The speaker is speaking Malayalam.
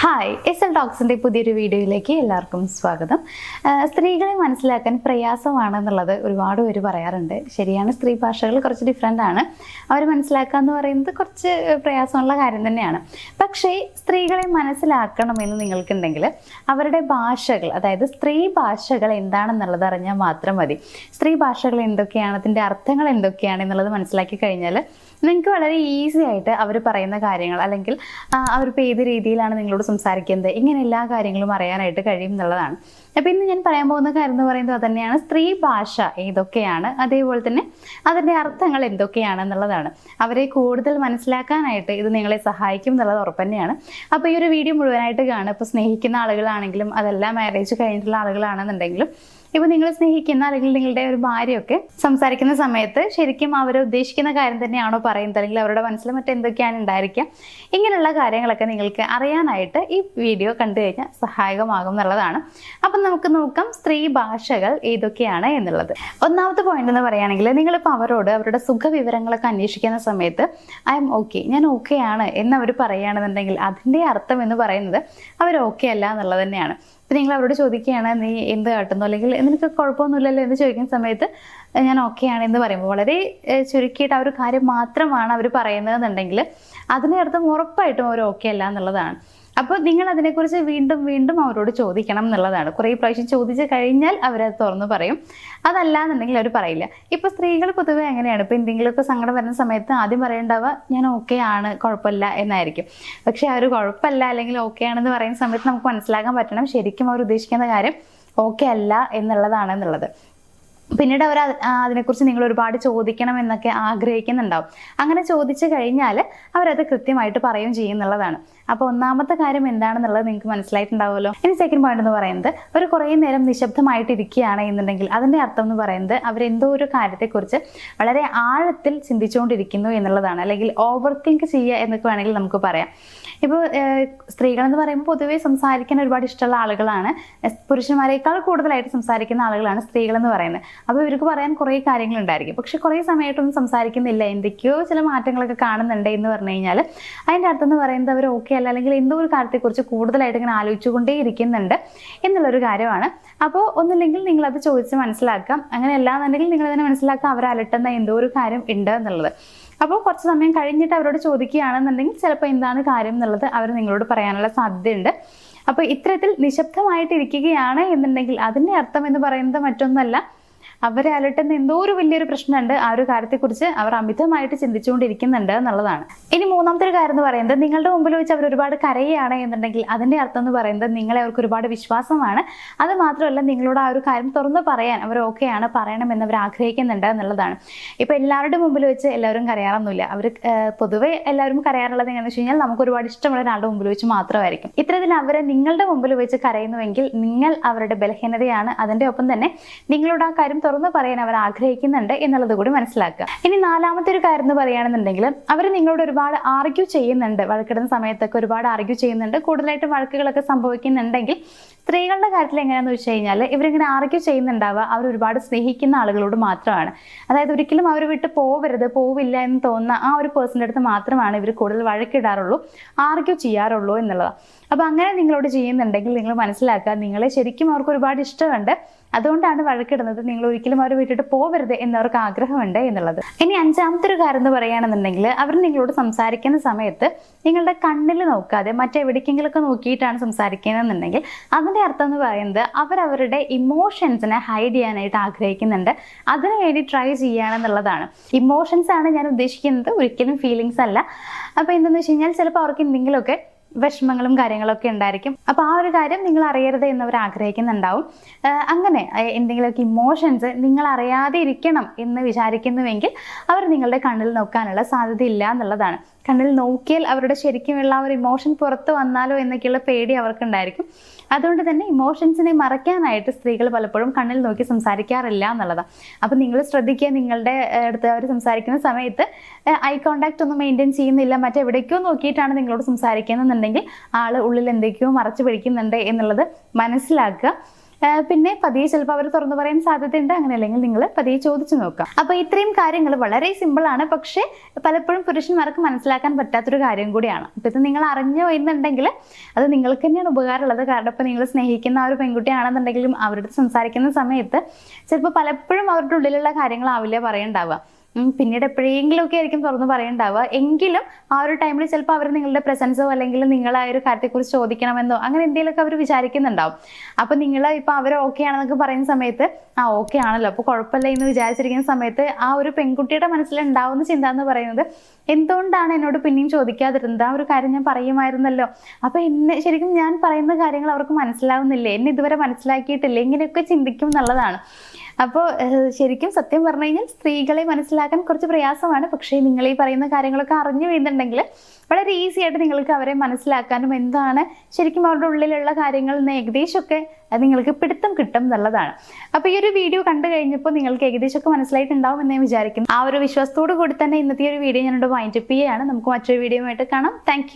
ഹായ് എസ് ടോക്സിൻ്റെ പുതിയൊരു വീഡിയോയിലേക്ക് എല്ലാവർക്കും സ്വാഗതം. സ്ത്രീകളെ മനസ്സിലാക്കാൻ പ്രയാസമാണെന്നുള്ളത് ഒരുപാട് പേര് പറയാറുണ്ട്. ശരിയാണ്, സ്ത്രീ ഭാഷകൾ കുറച്ച് ഡിഫറെൻ്റ് ആണ്. അവർ മനസ്സിലാക്കുക എന്ന് പറയുന്നത് കുറച്ച് പ്രയാസമുള്ള കാര്യം തന്നെയാണ്. പക്ഷേ സ്ത്രീകളെ മനസ്സിലാക്കണമെന്ന് നിങ്ങൾക്കുണ്ടെങ്കിൽ അവരുടെ ഭാഷകൾ, അതായത് സ്ത്രീ ഭാഷകൾ എന്താണെന്നുള്ളത് അറിഞ്ഞാൽ മാത്രം മതി. സ്ത്രീ ഭാഷകൾ എന്തൊക്കെയാണ്, അതിൻ്റെ അർത്ഥങ്ങൾ എന്തൊക്കെയാണ് എന്നുള്ളത് മനസ്സിലാക്കി കഴിഞ്ഞാൽ നിങ്ങൾക്ക് വളരെ ഈസി ആയിട്ട് അവർ പറയുന്ന കാര്യങ്ങൾ, അല്ലെങ്കിൽ അവരിപ്പോൾ ഏത് രീതിയിലാണ് നിങ്ങളോട് സംസാരിക്കുന്നത്, ഇങ്ങനെ എല്ലാ കാര്യങ്ങളും അറിയാനായിട്ട് കഴിയും എന്നുള്ളതാണ്. അപ്പോൾ ഇന്ന് ഞാൻ പറയാൻ പോകുന്ന കാര്യം എന്ന് പറയുന്നത് അതുതന്നെയാണ്, സ്ത്രീ ഭാഷ ഏതൊക്കെയാണ്, അതേപോലെ തന്നെ അതിൻ്റെ അർത്ഥങ്ങൾ എന്തൊക്കെയാണെന്നുള്ളതാണ്. അവരെ കൂടുതൽ മനസ്സിലാക്കാനായിട്ട് ഇത് നിങ്ങളെ സഹായിക്കും എന്നുള്ളത് ഉറപ്പ് തന്നെയാണ്. അപ്പോൾ ഈ ഒരു വീഡിയോ മുഴുവനായിട്ട് കാണുക. ഇപ്പോൾ സ്നേഹിക്കുന്ന ആളുകളാണെങ്കിലും അതല്ല മാരേജ് കഴിഞ്ഞിട്ടുള്ള ആളുകളാണെന്നുണ്ടെങ്കിലും, ഇപ്പോൾ നിങ്ങൾ സ്നേഹിക്കുന്ന അല്ലെങ്കിൽ നിങ്ങളുടെ ഒരു ഭാര്യയൊക്കെ സംസാരിക്കുന്ന സമയത്ത് ശരിക്കും അവർ ഉദ്ദേശിക്കുന്ന കാര്യം തന്നെയാണോ പറയുന്നത്, അല്ലെങ്കിൽ അവരുടെ മനസ്സിൽ മറ്റെന്തൊക്കെയാണ് ഉണ്ടായിരിക്കുക, ഇങ്ങനെയുള്ള കാര്യങ്ങളൊക്കെ നിങ്ങൾക്ക് അറിയാനായിട്ട് ഈ വീഡിയോ കണ്ടു കഴിഞ്ഞാൽ സഹായകമാകും എന്നുള്ളതാണ്. അപ്പം നമുക്ക് നോക്കാം സ്ത്രീ ഭാഷകൾ ഏതൊക്കെയാണ് എന്നുള്ളത്. ഒന്നാമത്തെ പോയിന്റ് എന്ന് പറയുകയാണെങ്കിൽ, നിങ്ങളിപ്പോൾ അവരോട് അവരുടെ സുഖവിവരങ്ങളൊക്കെ അന്വേഷിക്കുന്ന സമയത്ത് ഐ എം ഓക്കെ, ഞാൻ ഓക്കെ ആണ് എന്നവർ പറയുകയാണെന്നുണ്ടെങ്കിൽ അതിൻ്റെ അർത്ഥം എന്ന് പറയുന്നത് അവർ ഓക്കെ അല്ല എന്നുള്ളത് തന്നെയാണ്. ഇപ്പം നിങ്ങൾ അവരോട് ചോദിക്കുകയാണ് നീ എന്ത് കാട്ടുന്നു, അല്ലെങ്കിൽ നിനക്ക് കുഴപ്പമൊന്നുമില്ലല്ലോ എന്ന് ചോദിക്കുന്ന സമയത്ത് ഞാൻ ഓക്കെ ആണ് എന്ന് പറയുമ്പോൾ വളരെ ചുരുക്കിയിട്ട് ആ ഒരു കാര്യം മാത്രമാണ് അവർ പറയുന്നതെന്നുണ്ടെങ്കിൽ അതിൻ്റെ അർത്ഥം ഉറപ്പായിട്ടും അവർ ഓക്കെ അല്ല എന്നുള്ളതാണ്. അപ്പോൾ നിങ്ങൾ അതിനെക്കുറിച്ച് വീണ്ടും വീണ്ടും അവരോട് ചോദിക്കണം എന്നുള്ളതാണ്. കുറേ പ്രാവശ്യം ചോദിച്ചു കഴിഞ്ഞാൽ അവരത് തുറന്ന് പറയും. അതല്ല എന്നുണ്ടെങ്കിൽ അവർ പറയില്ല. ഇപ്പോൾ സ്ത്രീകൾ പൊതുവെ എങ്ങനെയാണ്, ഇപ്പോൾ എന്തെങ്കിലുമൊക്കെ സങ്കടം വരുന്ന സമയത്ത് ആദ്യം പറയേണ്ടാവുക ഞാൻ ഓക്കെ ആണ്, കുഴപ്പമില്ല എന്നായിരിക്കും. പക്ഷേ ആ ഒരു കുഴപ്പമില്ല അല്ലെങ്കിൽ ഓക്കെ ആണെന്ന് പറയുന്ന സമയത്ത് നമുക്ക് മനസ്സിലാക്കാൻ പറ്റണം ശരിക്കും അവർ ഉദ്ദേശിക്കുന്ന കാര്യം ഓക്കെ അല്ല എന്നുള്ളതാണെന്നുള്ളത്. പിന്നീട് അവർ അതിനെക്കുറിച്ച് നിങ്ങൾ ഒരുപാട് ചോദിക്കണം എന്നൊക്കെ ആഗ്രഹിക്കുന്നുണ്ടാവും. അങ്ങനെ ചോദിച്ചു കഴിഞ്ഞാൽ അവരത് കൃത്യമായിട്ട് പറയുകയും ചെയ്യുന്നുള്ളതാണ്. അപ്പോൾ ഒന്നാമത്തെ കാര്യം എന്താണെന്നുള്ളത് നിങ്ങൾക്ക് മനസ്സിലായിട്ടുണ്ടാവുമല്ലോ. ഇനി സെക്കൻഡ് പോയിന്റ് എന്ന് പറയുന്നത്, ഒരു കുറേ നേരം നിശബ്ദമായിട്ട് ഇരിക്കുകയാണ് എന്നുണ്ടെങ്കിൽ അതിൻ്റെ അർത്ഥം എന്ന് പറയുന്നത് അവരെന്തോ ഒരു കാര്യത്തെക്കുറിച്ച് വളരെ ആഴത്തിൽ ചിന്തിച്ചുകൊണ്ടിരിക്കുന്നു എന്നുള്ളതാണ്, അല്ലെങ്കിൽ ഓവർ തിങ്ക് ചെയ്യുക എന്നൊക്കെ വേണമെങ്കിൽ നമുക്ക് പറയാം. ഇപ്പോൾ സ്ത്രീകളെന്ന് പറയുമ്പോൾ പൊതുവേ സംസാരിക്കാൻ ഒരുപാട് ഇഷ്ടമുള്ള ആളുകളാണ്. പുരുഷന്മാരെക്കാൾ കൂടുതലായിട്ട് സംസാരിക്കുന്ന ആളുകളാണ് സ്ത്രീകളെന്ന് പറയുന്നത്. അപ്പോൾ ഇവർക്ക് പറയാൻ കുറേ കാര്യങ്ങളുണ്ടായിരിക്കും. പക്ഷെ കുറേ സമയമായിട്ടൊന്നും സംസാരിക്കുന്നില്ല, എന്തൊക്കെയോ ചില മാറ്റങ്ങളൊക്കെ കാണുന്നുണ്ട് എന്ന് പറഞ്ഞു കഴിഞ്ഞാൽ അതിൻ്റെ അർത്ഥം എന്ന് പറയുന്നത് അവർ ഓക്കെ അല്ല, അല്ലെങ്കിൽ എന്തോ ഒരു കാര്യത്തെക്കുറിച്ച് കൂടുതലായിട്ട് ഇങ്ങനെ ആലോചിച്ചുകൊണ്ടേ ഇരിക്കുന്നുണ്ട് എന്നുള്ളൊരു കാര്യമാണ്. അപ്പോൾ ഒന്നില്ലെങ്കിൽ നിങ്ങളത് ചോദിച്ച് മനസ്സിലാക്കാം. അങ്ങനെ അല്ലാന്നുണ്ടെങ്കിൽ നിങ്ങളതിനെ മനസ്സിലാക്കാം അവർ അലട്ടുന്ന എന്തോ ഒരു കാര്യം ഉണ്ട് എന്നുള്ളത്. അപ്പോൾ കുറച്ച് സമയം കഴിഞ്ഞിട്ട് അവരോട് ചോദിക്കുകയാണെന്നുണ്ടെങ്കിൽ ചിലപ്പോൾ എന്താണ് കാര്യം എന്നുള്ളത് അവർ നിങ്ങളോട് പറയാനുള്ള സാധ്യതയുണ്ട്. അപ്പോൾ ഇത്തരത്തിൽ നിശബ്ദമായിട്ട് ഇരിക്കുകയാണ് എന്നുണ്ടെങ്കിൽ അതിൻ്റെ അർത്ഥം എന്ന് പറയുന്നത് മറ്റൊന്നല്ല, അവരെ അലട്ടുന്ന എന്തോ ഒരു വലിയൊരു പ്രശ്നമുണ്ട്, ആ ഒരു കാര്യത്തെക്കുറിച്ച് അവർ അമിതമായിട്ട് ചിന്തിച്ചുകൊണ്ടിരിക്കുന്നുണ്ട് എന്നുള്ളതാണ്. ഇനി മൂന്നാമത്തെ ഒരു കാര്യം എന്ന് പറയുന്നത്, നിങ്ങളുടെ മുമ്പിൽ വെച്ച് അവർ ഒരുപാട് കരയുകയാണ് എന്നുണ്ടെങ്കിൽ അതിൻ്റെ അർത്ഥം എന്ന് പറയുന്നത് നിങ്ങളെ അവർക്ക് ഒരുപാട് വിശ്വാസമാണ്. അത് മാത്രമല്ല നിങ്ങളോട് ആ ഒരു കാര്യം തുറന്ന് പറയാൻ അവർ ഓക്കെയാണ്, പറയണമെന്ന് അവർ ആഗ്രഹിക്കുന്നുണ്ട് എന്നുള്ളതാണ്. ഇപ്പോൾ എല്ലാവരുടെ മുമ്പിൽ വെച്ച് എല്ലാവരും കരയാറൊന്നുമില്ല. അവർ പൊതുവെ എല്ലാവരും കരയാറുള്ളത് എങ്ങനെയാണെന്ന് വെച്ച് കഴിഞ്ഞാൽ നമുക്ക് ഒരുപാട് ഇഷ്ടമുള്ള ഒരാളുടെ മുമ്പിൽ വെച്ച് മാത്രമായിരിക്കും. ഇത്തരത്തിൽ അവരെ നിങ്ങളുടെ മുമ്പിൽ വെച്ച് കരയുന്നുവെങ്കിൽ നിങ്ങൾ അവരുടെ ബലഹീനതയാണ്. അതിൻ്റെ ഒപ്പം തന്നെ നിങ്ങളോട് ആ കാര്യം തുറന്ന് പറയാൻ അവർ ആഗ്രഹിക്കുന്നുണ്ട് എന്നുള്ളത് കൂടി മനസ്സിലാക്കുക. ഇനി നാലാമത്തെ ഒരു കാര്യം എന്ന് പറയുകയാണെന്നുണ്ടെങ്കിൽ, അവർ നിങ്ങളോട് ഒരുപാട് ആർഗ്യൂ ചെയ്യുന്നുണ്ട്. വഴക്കിടുന്ന സമയത്തൊക്കെ ഒരുപാട് ആർഗ്യൂ ചെയ്യുന്നുണ്ട്, കൂടുതലായിട്ട് വഴക്കുകളൊക്കെ സംഭവിക്കുന്നുണ്ടെങ്കിൽ സ്ത്രീകളുടെ കാര്യത്തിൽ എങ്ങനെയാണെന്ന് വെച്ച് കഴിഞ്ഞാൽ ഇവരിങ്ങനെ ആർഗ്യൂ ചെയ്യുന്നുണ്ടാവുക അവർ ഒരുപാട് സ്നേഹിക്കുന്ന ആളുകളോട് മാത്രമാണ്. അതായത് ഒരിക്കലും അവർ വിട്ട് പോവില്ല എന്ന് തോന്നുന്ന ആ ഒരു പേഴ്സൻ്റെ അടുത്ത് മാത്രമാണ് ഇവർ കൂടുതൽ വഴക്കിടാറുള്ളൂ, ആർഗ്യൂ ചെയ്യാറുള്ളൂ എന്നുള്ളതാണ്. അപ്പോൾ അങ്ങനെ നിങ്ങളോട് ചെയ്യുന്നുണ്ടെങ്കിൽ നിങ്ങൾ മനസ്സിലാക്കുക നിങ്ങളെ ശരിക്കും അവർക്ക് ഒരുപാട് ഇഷ്ടമുണ്ട്, അതുകൊണ്ടാണ് വഴക്കിടുന്നത്. നിങ്ങൾ ഒരിക്കലും അവർ വിട്ടിട്ട് പോവരുത് എന്നവർക്ക് ആഗ്രഹമുണ്ട് എന്നുള്ളത്. ഇനി അഞ്ചാമത്തെ ഒരു കാര്യം എന്ന് പറയുകയാണെന്നുണ്ടെങ്കിൽ, അവർ നിങ്ങളോട് സംസാരിക്കുന്ന സമയത്ത് നിങ്ങളുടെ കണ്ണിൽ നോക്കാതെ മറ്റെവിടേക്കെങ്കിലൊക്കെ നോക്കിയിട്ടാണ് സംസാരിക്കുന്നതെന്നുണ്ടെങ്കിൽ അതിൻ്റെ അർത്ഥം എന്ന് പറയുന്നത് അവരവരുടെ ഇമോഷൻസിനെ ഹൈഡ് ചെയ്യാനായിട്ട് ആഗ്രഹിക്കുന്നുണ്ട്, അതിനു വേണ്ടി ട്രൈ ചെയ്യുകയാണെന്നുള്ളതാണ്. ഇമോഷൻസ് ആണ് ഞാൻ ഉദ്ദേശിക്കുന്നത്, ഒരിക്കലും ഫീലിങ്സ് അല്ല. അപ്പോൾ എന്തെന്ന് വെച്ച് കഴിഞ്ഞാൽ ചിലപ്പോൾ അവർക്ക് എന്തെങ്കിലുമൊക്കെ വിഷമങ്ങളും കാര്യങ്ങളൊക്കെ ഉണ്ടായിരിക്കും. അപ്പോൾ ആ ഒരു കാര്യം നിങ്ങൾ അറിയരുത് എന്നവർ ആഗ്രഹിക്കുന്നുണ്ടാവും. അങ്ങനെ എന്തെങ്കിലുമൊക്കെ ഇമോഷൻസ് നിങ്ങൾ അറിയാതെ ഇരിക്കണം എന്ന് വിചാരിക്കുന്നുവെങ്കിൽ അവർ നിങ്ങളുടെ കണ്ണിൽ നോക്കാനുള്ള സാധ്യതയില്ല എന്നുള്ളതാണ്. കണ്ണിൽ നോക്കിയാൽ അവരുടെ ശരിക്കുമുള്ള ഒരു ഇമോഷൻ പുറത്ത് വന്നാലോ എന്നൊക്കെയുള്ള പേടി അവർക്കുണ്ടായിരിക്കും. അതുകൊണ്ട് തന്നെ ഇമോഷൻസിനെ മറയ്ക്കാനായിട്ട് സ്ത്രീകൾ പലപ്പോഴും കണ്ണിൽ നോക്കി സംസാരിക്കാറില്ല എന്നുള്ളതാണ്. അപ്പോൾ നിങ്ങൾ ശ്രദ്ധിക്കുക, നിങ്ങളുടെ അടുത്ത് അവർ സംസാരിക്കുന്ന സമയത്ത് ഐ കോണ്ടാക്ട് ഒന്നും മെയിൻറ്റെയിൻ ചെയ്യുന്നില്ല, മറ്റെവിടേക്കോ നോക്കിയിട്ടാണ് നിങ്ങളോട് സംസാരിക്കുന്നതെന്നുണ്ടെങ്കിൽ ആൾ ഉള്ളിൽ എന്തൊക്കെയോ മറച്ചു പിടിക്കുന്നുണ്ട് എന്നുള്ളത് മനസ്സിലാക്കുക. പിന്നെ പതിയെ ചിലപ്പോൾ അവർ തുറന്നു പറയാൻ സാധ്യതയുണ്ട്. അങ്ങനെ അല്ലെങ്കിൽ നിങ്ങൾ പതിയെ ചോദിച്ചു നോക്കാം. അപ്പോൾ ഇത്രയും കാര്യങ്ങൾ വളരെ സിമ്പിൾ ആണ്, പക്ഷേ പലപ്പോഴും പുരുഷന്മാർക്ക് മനസ്സിലാക്കാൻ പറ്റാത്തൊരു കാര്യം കൂടിയാണ്. അപ്പോൾ ഇത് നിങ്ങൾ അറിഞ്ഞു എന്നുണ്ടെങ്കിൽ അത് നിങ്ങൾക്ക് തന്നെയാണ് ഉപകാരമുള്ളത്. കാരണം ഇപ്പോൾ നിങ്ങൾ സ്നേഹിക്കുന്ന ആ ഒരു പെൺകുട്ടിയാണെന്നുണ്ടെങ്കിലും അവരുടെ സംസാരിക്കുന്ന സമയത്ത് ചിലപ്പോൾ പലപ്പോഴും അവരുടെ ഉള്ളിലുള്ള കാര്യങ്ങളാവില്ല പറയണ്ടാവുക. പിന്നീട് എപ്പോഴെങ്കിലും ഒക്കെ ആയിരിക്കും തുറന്ന് പറയണ്ടാവുക. എങ്കിലും ആ ഒരു ടൈമിൽ ചിലപ്പോൾ അവർ നിങ്ങളുടെ പ്രസൻസോ അല്ലെങ്കിൽ നിങ്ങൾ ആ ഒരു കാര്യത്തെക്കുറിച്ച് ചോദിക്കണമെന്നോ അങ്ങനെ എന്തെങ്കിലുമൊക്കെ അവർ വിചാരിക്കുന്നുണ്ടാവും. അപ്പോൾ നിങ്ങൾ ഇപ്പോൾ അവർ ഓക്കെ ആണെന്നൊക്കെ പറയുന്ന സമയത്ത് ഓക്കെ ആണല്ലോ അപ്പോൾ കുഴപ്പമില്ല എന്ന് വിചാരിച്ചിരിക്കുന്ന സമയത്ത് ആ ഒരു പെൺകുട്ടിയുടെ മനസ്സിലുണ്ടാവുന്ന ചിന്ത എന്ന് പറയുന്നത്, എന്തുകൊണ്ടാണ് എന്നോട് പിന്നെയും ചോദിക്കാതിരുന്നത്? ആ ഒരു കാര്യം ഞാൻ പറയുമായിരുന്നല്ലോ. അപ്പോൾ ശരിക്കും ഞാൻ പറയുന്ന കാര്യങ്ങൾ അവർക്ക് മനസ്സിലാവുന്നില്ലേ, എന്നെ ഇതുവരെ മനസ്സിലാക്കിയിട്ടില്ലേ, ഇങ്ങനെയൊക്കെ ചിന്തിക്കും എന്നുള്ളതാണ്. അപ്പോൾ ശരിക്കും സത്യം പറഞ്ഞു കഴിഞ്ഞാൽ സ്ത്രീകളെ മനസ്സിലാക്കാൻ കുറച്ച് പ്രയാസമാണ്. പക്ഷേ നിങ്ങൾ ഈ പറയുന്ന കാര്യങ്ങളൊക്കെ അറിഞ്ഞു വീഴുന്നുണ്ടെങ്കിൽ വളരെ ഈസി ആയിട്ട് നിങ്ങൾക്ക് അവരെ മനസ്സിലാക്കാനും എന്താണ് ശരിക്കും അവരുടെ ഉള്ളിലുള്ള കാര്യങ്ങൾ എന്ന് ഏകദേശമൊക്കെ നിങ്ങൾക്ക് പിടുത്തം കിട്ടും എന്നുള്ളതാണ്. അപ്പോൾ ഈ ഒരു വീഡിയോ കണ്ടു കഴിഞ്ഞപ്പോൾ നിങ്ങൾക്ക് ഏകദേശമൊക്കെ മനസ്സിലായിട്ടുണ്ടാവും എന്ന് ഞാൻ വിചാരിക്കുന്നു. ആ ഒരു വിശ്വാസത്തോടു കൂടി തന്നെ ഇന്നത്തെ ഒരു വീഡിയോ ഞാനോട് വൈൻഡപ്പ് ചെയ്യുകയാണ്. നമുക്ക് മറ്റൊരു വീഡിയോ ആയിട്ട് കാണാം. താങ്ക്